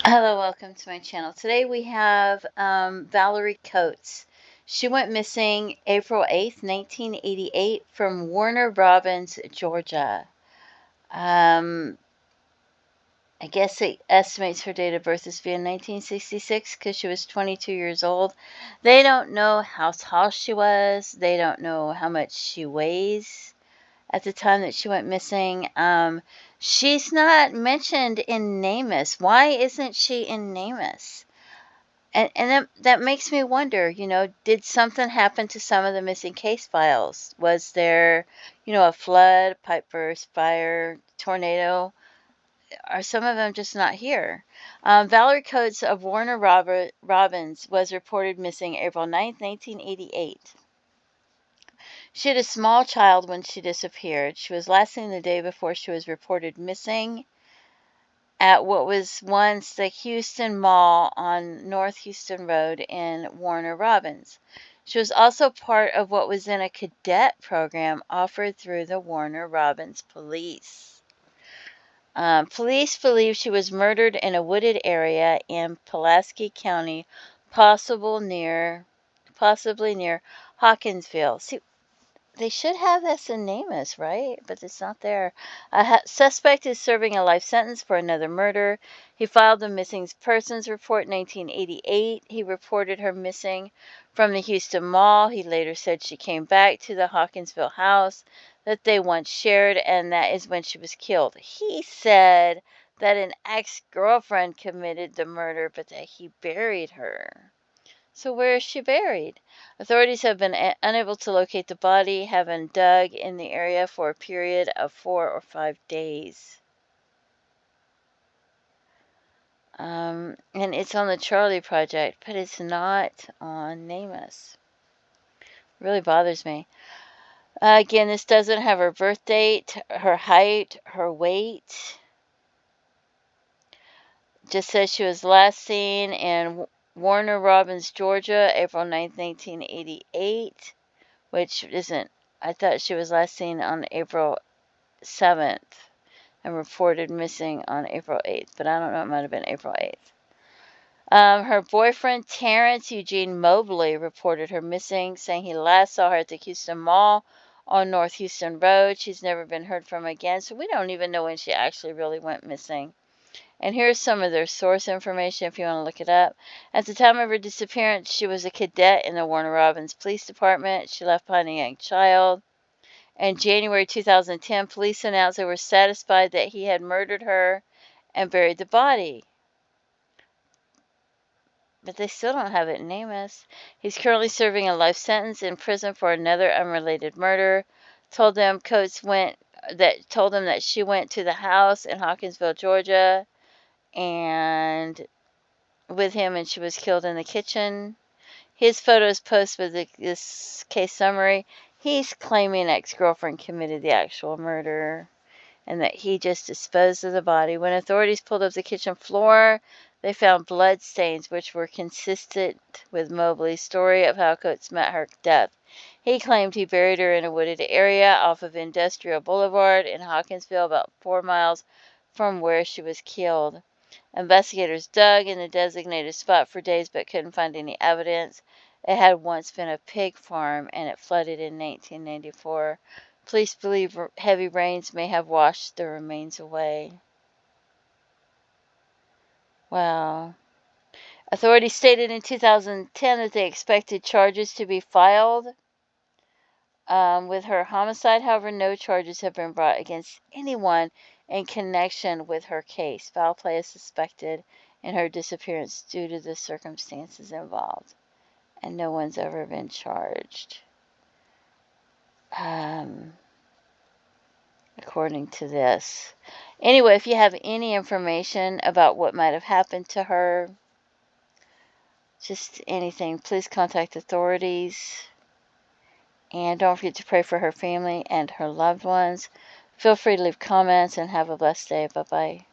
Hello, welcome to my channel. Today we have Valerie Coates. She went missing April 8th, 1988 from Warner Robins, Georgia. I guess it estimates her date of birth is in 1966 because she was 22 years old. They don't know how tall she was. They don't know how much she weighs at the time that she went missing. She's not mentioned in NamUs. Why isn't she in NamUs? And that makes me wonder, did something happen to some of the missing case files? Was there, a flood, pipe burst, fire, tornado? Are some of them just not here? Valerie Coates of Warner Robins was reported missing April 9th, 1988. She had a small child when she disappeared. She was last seen the day before she was reported missing at what was once the Houston Mall on North Houston Road in Warner Robins. She was also part of what was in a cadet program offered through the Warner Robins Police. Police believe she was murdered in a wooded area in Pulaski County, possibly near Hawkinsville. See, they should have this in NamUs, right? But it's not there. A suspect is serving a life sentence for another murder. He filed a missing persons report in 1988. He reported her missing from the Houston Mall. He later said she came back to the Hawkinsville house that they once shared, and that is when she was killed. He said that an ex-girlfriend committed the murder, but that he buried her. So where is she buried? Authorities have been unable to locate the body, having dug in the area for a period of 4 or 5 days. And it's on the Charlie Project, but it's not on NamUs. Really bothers me. Again, this doesn't have her birth date, her height, her weight. Just says she was last seen in Warner Robins, Georgia, April 9th, 1988. Which isn't, I thought she was last seen on April 7th and reported missing on April 8th, but I don't know, it might have been April 8th. Her boyfriend, Terrence Eugene Mobley, reported her missing, saying he last saw her at the Houston Mall on North Houston Road. She's never been heard from again, so we don't even know when she actually really went missing. And here's some of their source information if you want to look it up. At the time of her disappearance, she was a cadet in the Warner Robins Police Department. She left behind a young child. In January 2010, police announced they were satisfied that he had murdered her and buried the body. But they still don't have it in NamUs. He's currently serving a life sentence in prison for another unrelated murder. Told them that she went to the house in Hawkinsville, Georgia, and with him, and she was killed in the kitchen. His photos posted with this case summary. He's claiming ex-girlfriend committed the actual murder and that he just disposed of the body. When authorities pulled up the kitchen floor, they found blood stains which were consistent with Mobley's story of how Coates met her death. He claimed he buried her in a wooded area off of Industrial Boulevard in Hawkinsville, about 4 miles from where she was killed. Investigators dug in the designated spot for days but couldn't find any evidence. It had once been a pig farm and it flooded in 1994. Police believe heavy rains may have washed the remains away. Wow. Authorities stated in 2010 that they expected charges to be filed with her homicide. However, no charges have been brought against anyone in connection with her case. Foul play is suspected in her disappearance due to the circumstances involved, and no one's ever been charged. According to this. Anyway, if you have any information about what might have happened to her, just anything, please contact authorities. And don't forget to pray for her family and her loved ones. Feel free to leave comments and have a blessed day. Bye-bye.